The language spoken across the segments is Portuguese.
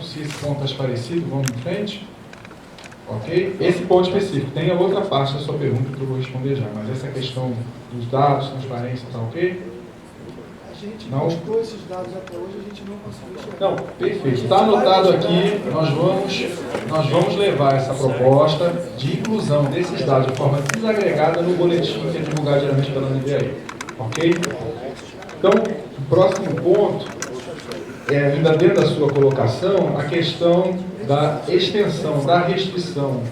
se esse ponto está esclarecido, vamos em frente. Ok? Esse ponto específico. Tem a outra parte da sua pergunta que eu vou responder já, mas essa questão dos dados, transparência, está ok? A gente não buscou esses dados até hoje, a gente não conseguiu chegar. Não, perfeito. Está anotado aqui, nós vamos levar essa proposta de inclusão desses dados de forma desagregada no boletim que é divulgado diariamente pela NVAE. Ok? Então, o próximo ponto, ainda dentro da sua colocação, a questão da extensão, da restrição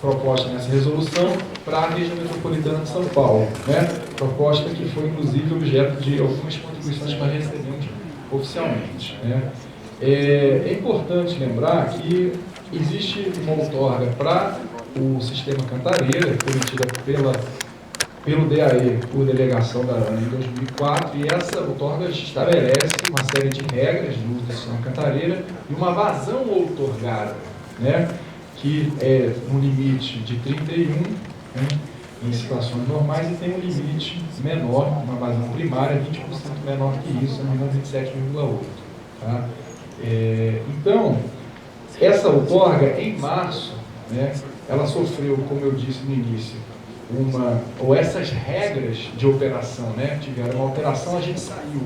proposta nessa resolução para a região metropolitana de São Paulo, né? Proposta que foi, inclusive, objeto de algumas contribuições que nós recebemos oficialmente, né? É importante lembrar que existe uma outorga para o sistema Cantareira, que foi emitida pelo DAE, por delegação da ANA em 2004, e essa outorga estabelece uma série de regras de uso do sistema Cantareira e uma vazão outorgada, né? Que é um limite de 31, né, em situações normais, e tem um limite menor, uma vazão primária, 20% menor que isso, se não me engano, 27,8. Tá? Então, essa outorga, em março, né, ela sofreu, como eu disse no início, essas regras de operação, né, tiveram uma alteração. A gente saiu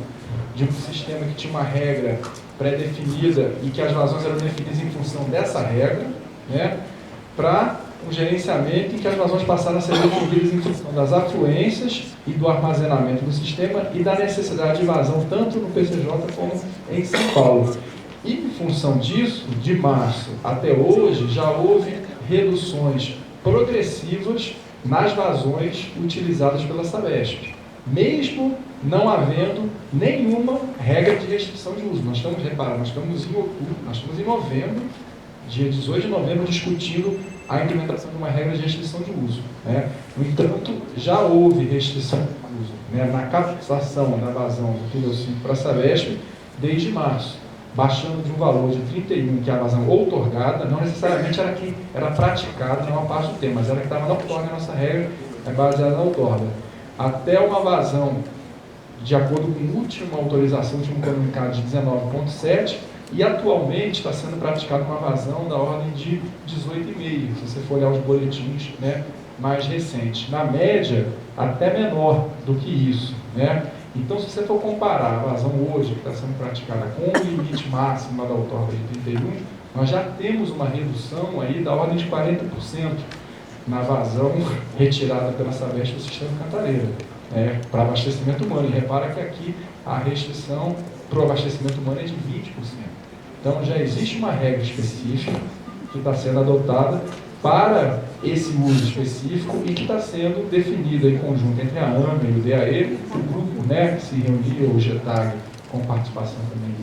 de um sistema que tinha uma regra pré-definida e que as vazões eram definidas em função dessa regra, né, para um gerenciamento em que as vazões passaram a ser definidas em função das afluências e do armazenamento do sistema e da necessidade de vazão tanto no PCJ como em São Paulo. E em função disso, de março até hoje, já houve reduções progressivas nas vazões utilizadas pela Sabesp, mesmo não havendo nenhuma regra de restrição de uso. Nós estamos em outubro, nós estamos em novembro, dia 18 de novembro, discutindo a implementação de uma regra de restrição de uso, né? No entanto, já houve restrição de uso, né, na captação da vazão do túnel 5 para a Sabesp desde março, baixando de um valor de 31, que é a vazão outorgada, não necessariamente era que era praticada na maior parte do tempo, mas era que estava na outorga, a nossa regra é baseada na outorga, até uma vazão, de acordo com a última autorização, de um comunicado de 19,7, e atualmente está sendo praticada uma vazão da ordem de 18,5, se você for olhar os boletins, né, mais recentes. Na média, até menor do que isso, né? Então, se você for comparar a vazão hoje, que está sendo praticada, com o limite máximo da outorga de 31, nós já temos uma redução aí da ordem de 40% na vazão retirada pela Sabesp do sistema Cantareira, né, para abastecimento humano. E repara que aqui a restrição para o abastecimento humano é de 20%. Então, já existe uma regra específica que está sendo adotada para esse uso específico e que está sendo definida em conjunto entre a AMA e o DAE, o grupo, né, que se reunia, o GETAG, com participação também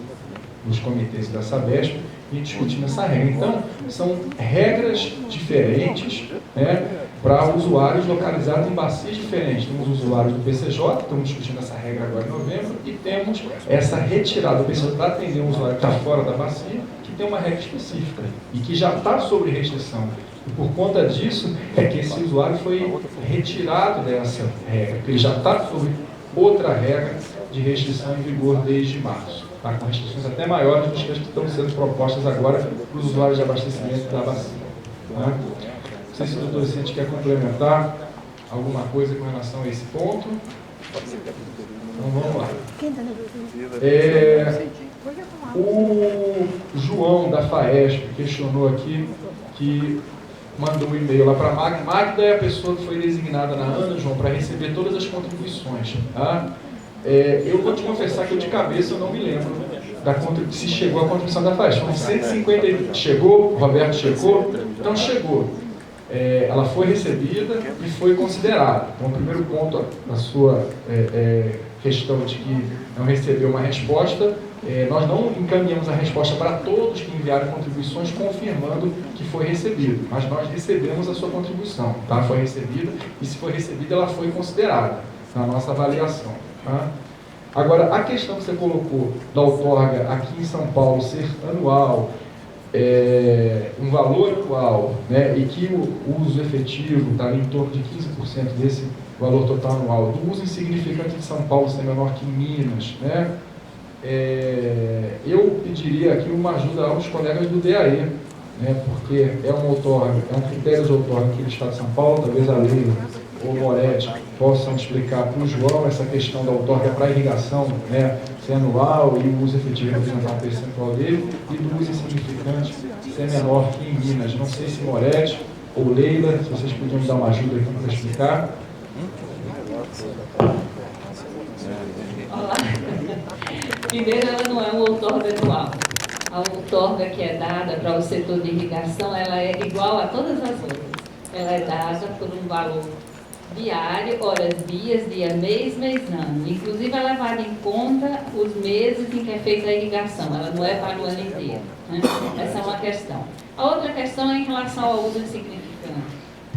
dos comitês da Sabesp, e discutindo essa regra. Então, são regras diferentes, né, para usuários localizados em bacias diferentes. Temos usuários do PCJ, estamos discutindo essa regra agora em novembro, e temos essa retirada do PCJ para atender um usuário que está fora da bacia, que tem uma regra específica e que já está sob restrição. E por conta disso é que esse usuário foi retirado dessa regra, porque ele já está sob outra regra de restrição em vigor desde março, tá? Com restrições até maiores do que as que estão sendo propostas agora para os usuários de abastecimento da bacia. Tá? Não sei se o doutor Vicente quer complementar alguma coisa com relação a esse ponto. Então vamos lá. O João da FAESP questionou aqui, que mandou um e-mail lá para a Magda. Magda é a pessoa que foi designada na ANA, João, para receber todas as contribuições. Tá? Eu vou te confessar que eu de cabeça eu não me lembro se chegou a contribuição da FAESP. Foram 150. Chegou? O Roberto chegou? Então chegou. Ela foi recebida e foi considerada. Então, o primeiro ponto da sua questão de que não recebeu uma resposta, nós não encaminhamos a resposta para todos que enviaram contribuições confirmando que foi recebido, mas nós recebemos a sua contribuição, tá? Foi recebida, e se foi recebida, ela foi considerada na nossa avaliação. Tá? Agora, a questão que você colocou da outorga aqui em São Paulo ser anual, um valor anual, né, e que o uso efetivo está em torno de 15% desse valor total anual, do uso insignificante de São Paulo ser menor que em Minas, né, eu pediria aqui uma ajuda aos colegas do DAE, né, porque é um critério de outorga aqui do Estado de São Paulo, talvez a Leila ou o Moretti possam explicar para o João essa questão da outorga para irrigação, né, ser anual e o uso efetivo representar um percentual dele, e do uso insignificante ser menor que em Minas. Não sei se Moretti ou Leila, se vocês podiam me dar uma ajuda aqui para explicar. Olá. Primeiro, ela não é uma outorga anual. A outorga que é dada para o setor de irrigação, ela é igual a todas as outras. Ela é dada por um valor diário, horas, dias, dia, mês, ano. Inclusive, é levada em conta os meses em que é feita a irrigação. Ela não é para o ano inteiro, né? Essa é uma questão. A outra questão é em relação ao uso insignificante,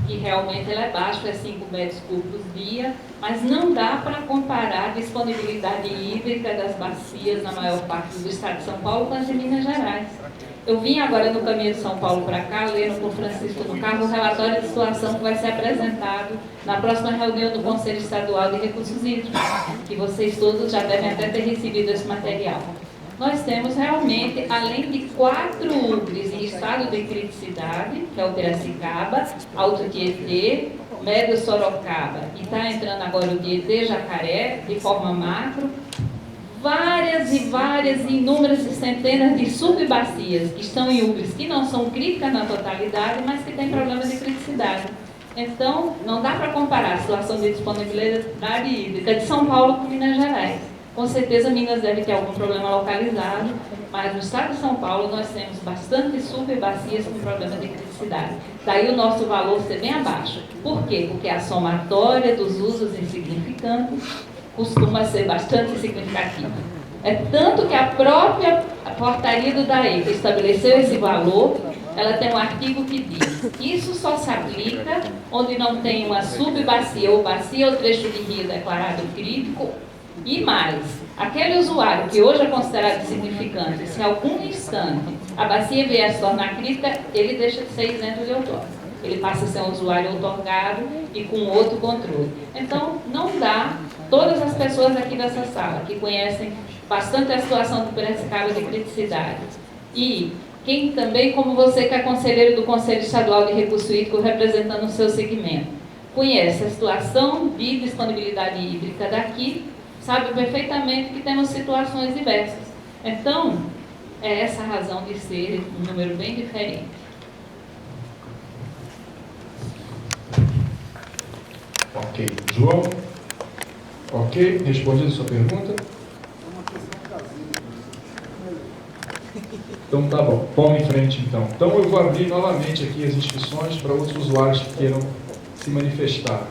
que realmente ele é baixo, é 5 metros cúbicos dia, mas não dá para comparar a disponibilidade hídrica das bacias na maior parte do estado de São Paulo com as de Minas Gerais. Eu vim agora no caminho de São Paulo para cá, lendo com o Francisco no carro o relatório de situação que vai ser apresentado na próxima reunião do Conselho Estadual de Recursos Hídricos, que vocês todos já devem até ter recebido esse material. Nós temos realmente, além de 4 UBRs em estado de criticidade, que é o Piracicaba, Alto Tietê, Médio Sorocaba, e está entrando agora o Tietê, Jacaré, de forma macro, várias e inúmeras e centenas de subbacias que estão em UBRs que não são críticas na totalidade, mas que têm problemas de criticidade. Então, não dá para comparar a situação de disponibilidade hídrica de São Paulo com Minas Gerais. Com certeza, Minas deve ter algum problema localizado, mas no estado de São Paulo nós temos bastante subbacias com problema de criticidade. Daí o nosso valor ser bem abaixo. Por quê? Porque a somatória dos usos insignificantes costuma ser bastante significativa. É tanto que a própria portaria do DAE, que estabeleceu esse valor, ela tem um artigo que diz: isso só se aplica onde não tem uma subbacia ou bacia ou trecho de rio declarado crítico. E mais, aquele usuário que hoje é considerado insignificante, se em algum instante a bacia vier a se tornar crítica, ele deixa de ser isento de outorga. Ele passa a ser um usuário outorgado e com outro controle. Então, não dá. Todas as pessoas aqui dessa sala que conhecem bastante a situação do Piracicaba de criticidade, e quem também, como você que é conselheiro do Conselho Estadual de Recurso Hídrico, representando o seu segmento, conhece a situação de disponibilidade hídrica daqui, sabe perfeitamente que temos situações diversas. Então, é essa a razão de ser um número bem diferente. Ok. João? Ok? Respondido a sua pergunta? Então tá bom. Vamos em frente então. Então eu vou abrir novamente aqui as inscrições para outros usuários que queiram se manifestar.